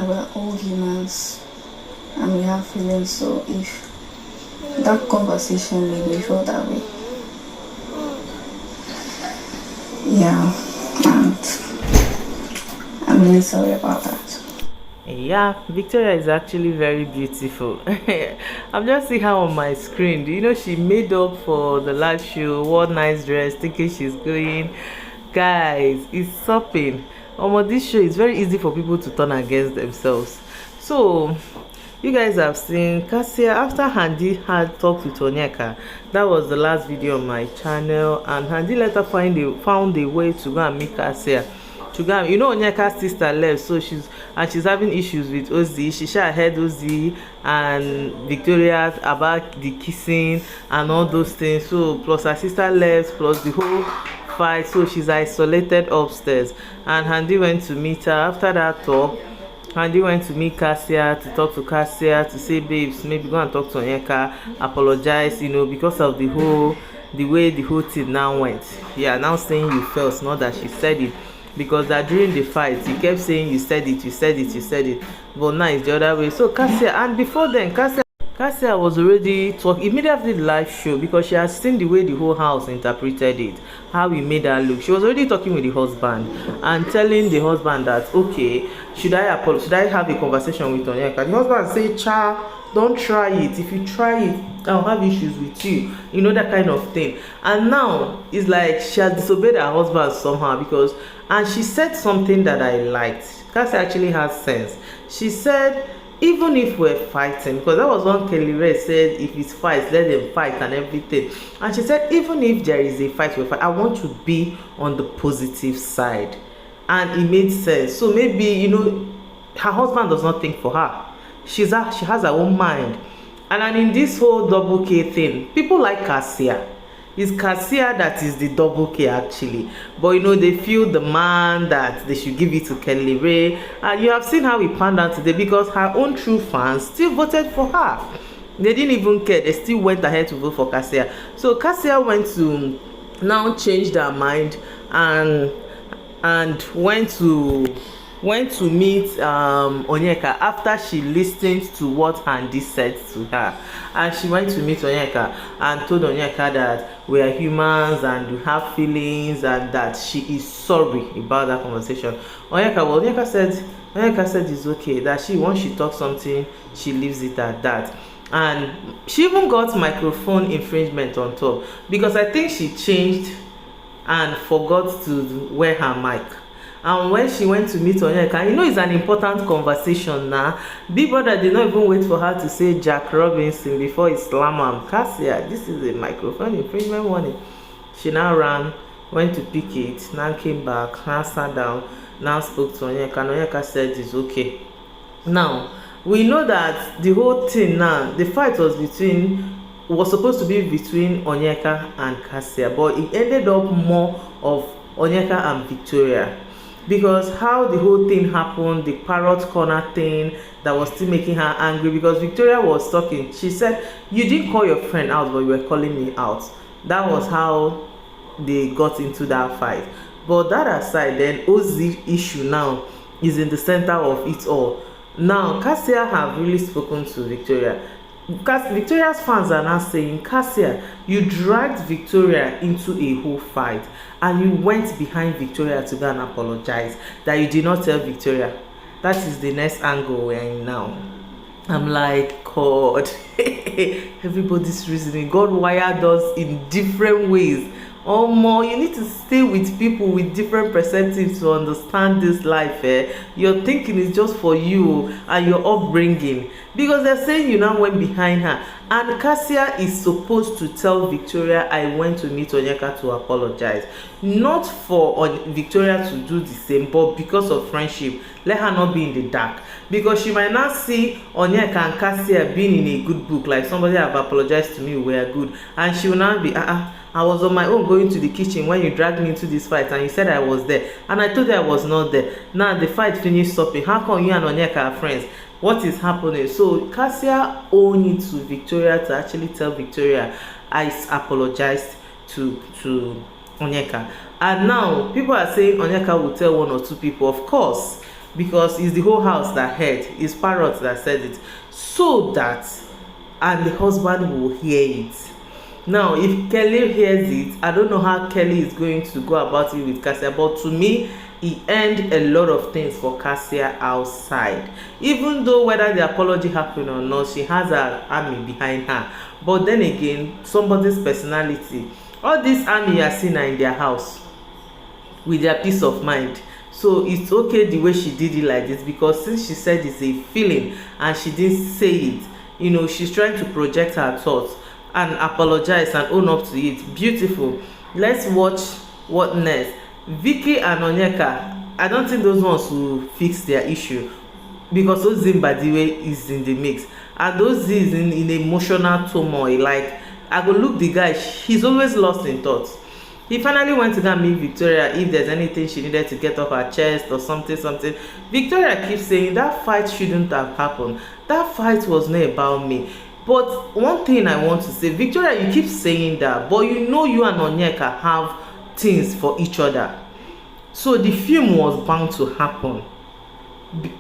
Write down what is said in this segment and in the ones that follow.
that we're all humans and we have feelings. So if that conversation made me feel that way, yeah, and I'm really sorry about that. Yeah, Victoria is actually very beautiful. I'm just seeing her on my screen. You know, she made up for the live show, what nice dress, thinking she's going. Guys, it's something. This show is very easy for people to turn against themselves. So, you guys have seen KASSIA after Handy had talked with Onyeka. That was the last video on my channel, and Handy later found a way to go and meet KASSIA. To go, you know, Onyeka's sister left, so she's having issues with Ozzy. She heard Ozzy and Victoria about the kissing and all those things. So plus her sister left, plus the whole fight, so she's isolated upstairs. And Handy went to meet her. After that talk, Handy went to meet KASSIA, to talk to KASSIA, to say, babes, maybe go and talk to Onyeka, apologize, you know, because of the way the whole thing now went. Yeah, now saying you felt, not that she said it. Because that during the fight you kept saying you said it, but now it's the other way. So KASSIA, and before then KASSIA was already talking immediately the live show, because she has seen the way the whole house interpreted it, how he made her look. She was already talking with the husband and telling the husband that, okay, should I have a conversation with Onyeka? The husband say, cha, don't try it. If you try it, I'll have issues with you, you know, that kind of thing. And now it's like she has disobeyed her husband somehow, because, and she said something that I liked. KASSIA actually has sense. She said, even if we're fighting, because that was one Kelly Ray said, if it's fight, let them fight and everything. And she said, even if there is a fight, I want to be on the positive side. And it made sense. So maybe, you know, her husband does not think for her. She has her own mind. And in this whole double K thing, people like KASSIA. It's KASSIA that is the double K actually. But you know, they feel the man that they should give it to Kelly Ray. And you have seen how he panned out today, because her own true fans still voted for her. They didn't even care. They still went ahead to vote for KASSIA. So KASSIA went to now change their mind and went to meet Onyeka after she listened to what Handy said to her. And she went to meet Onyeka and told Onyeka that we are humans and we have feelings, and that she is sorry about that conversation. Onyeka said it's okay, that once she talks something, she leaves it at that. And she even got microphone infringement on top, because I think she changed and forgot to wear her mic. And when she went to meet Onyeka, you know, it's an important conversation now. Big Brother did not even wait for her to say Jack Robinson before he slammed her. KASSIA, this is a microphone infringement warning. She now ran, went to pick it, now came back, now sat down, now spoke to Onyeka, and Onyeka said it's okay. Now, we know that the whole thing now, the fight was supposed to be between Onyeka and KASSIA, but it ended up more of Onyeka and Victoria. Because how the whole thing happened, the parrot corner thing that was still making her angry, because Victoria was talking. She said, you didn't call your friend out, but you were calling me out. That was how they got into that fight. But that aside, then Ozzy issue now is in the center of it all. Now KASSIA have really spoken to Victoria, because Victoria's fans are now saying, KASSIA, you dragged Victoria into a whole fight, and you went behind Victoria to go and apologize that you did not tell Victoria. That is the next angle we're in now. I'm like, God, everybody's reasoning. God wired us in different ways. Or more, you need to stay with people with different perspectives to understand this life. Your thinking is just for you and your upbringing, because they're saying you now went behind her. And KASSIA is supposed to tell Victoria, I went to meet Onyeka to apologize, not for Victoria to do the same, but because of friendship. Let her not be in the dark, because she might not see Onyeka and KASSIA being in a good book, like somebody have apologized to me, we are good, and she will not be I was on my own going to the kitchen when you dragged me into this fight, and you said I was there, and I told you I was not there. Now the fight finished stopping. How come you and Onyeka are friends? What is happening? So KASSIA owed it to Victoria to actually tell Victoria, I apologized to Onyeka. And now people are saying Onyeka will tell one or two people. Of course, because it's the whole house that heard, it's parrot that said it, so that and the husband will hear it. Now if Kelly hears it, I don't know how Kelly is going to go about it with Kassia, but to me he earned a lot of things for Kassia outside. Even though whether the apology happened or not, she has her army behind her. But then again, somebody's personality, all this army you are seeing are in their house with their peace of mind. So it's okay the way she did it like this, because since she said it's a feeling and she didn't say it, you know, she's trying to project her thoughts and apologize and own up to it. Beautiful. Let's watch what next. Vicky and Onyeka, I don't think those ones will fix their issue, because Ozimbadiwe is in the mix, and those is in emotional turmoil. Like, I go look the guy, he's always lost in thoughts. He finally went to go and meet Victoria if there's anything she needed to get off her chest or something. Victoria keeps saying that fight shouldn't have happened, that fight was not about me. But one thing I want to say, Victoria, you keep saying that, but you know you and Onyeka have things for each other, so the film was bound to happen.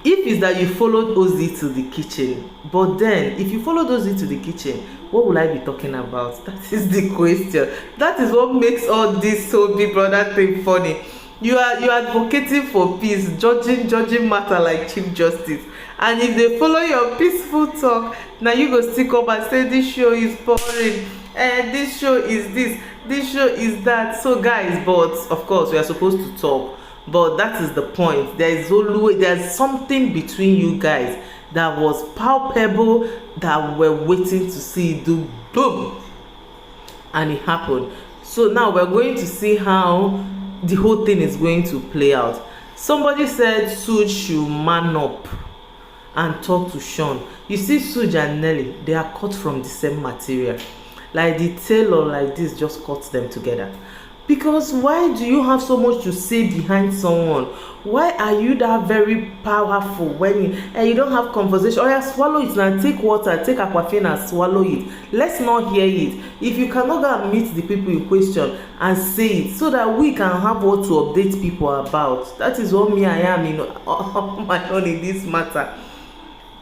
If it's that you followed Ozzy to the kitchen, but then if you followed Ozzy to the kitchen, what will I be talking about? That is the question. That is what makes all this whole Big Brother thing funny. You are advocating for peace, judging matter like Chief Justice, and if they follow your peaceful talk, now you go stick up and say this show is boring, this show is this show is that. So guys, but of course we are supposed to talk, but that is the point. There's something between you guys that was palpable, that we're waiting to see it do boom, and it happened. So now we're going to see how the whole thing is going to play out. Somebody said Suj should man up and talk to Sean. You see, Suj and Nelly, they are cut from the same material. Like the tailor like this just cuts them together. Because why do you have so much to say behind someone? Why are you that very powerful when you don't have conversation? Oh yeah, swallow it now. Take water, take aquafina and swallow it. Let's not hear it. If you cannot go and meet the people in question and say it, so that we can have what to update people about. That is what me I am, you know, on my own in this matter.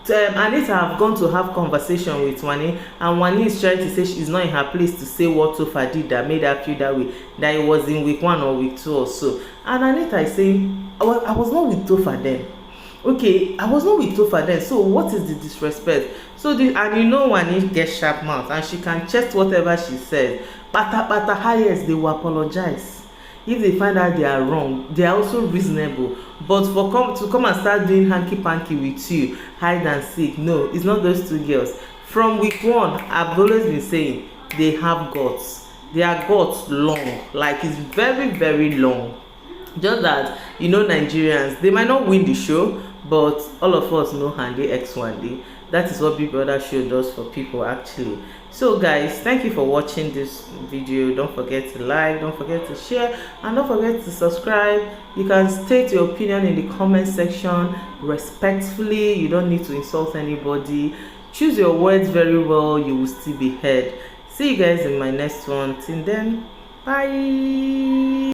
Anita have gone to have conversation with Wani, and Wani is trying to say she's not in her place to say what Tofa did that made her feel that way, that it was in week 1 or week 2 or so. And Anita is saying, well, I was not with Tofa then. Okay, I was not with Tofa then, so what is the disrespect? So and you know Wani gets sharp mouth and she can chest whatever she says, but at the highest they will apologize. If they find out they are wrong, they are also reasonable. But to come and start doing hanky-panky with you, hide and seek, no, it's not those two girls. From week 1, I've always been saying they have guts. Their guts long, like it's very, very long. Just that, you know, Nigerians, they might not win the show, but all of us know Handy X1D. That is what Big Brother show does for people actually. So guys, thank you for watching this video. Don't forget to like, don't forget to share, and don't forget to subscribe. You can state your opinion in the comment section respectfully. You don't need to insult anybody. Choose your words very well, you will still be heard. See you guys in my next one. Till then, bye.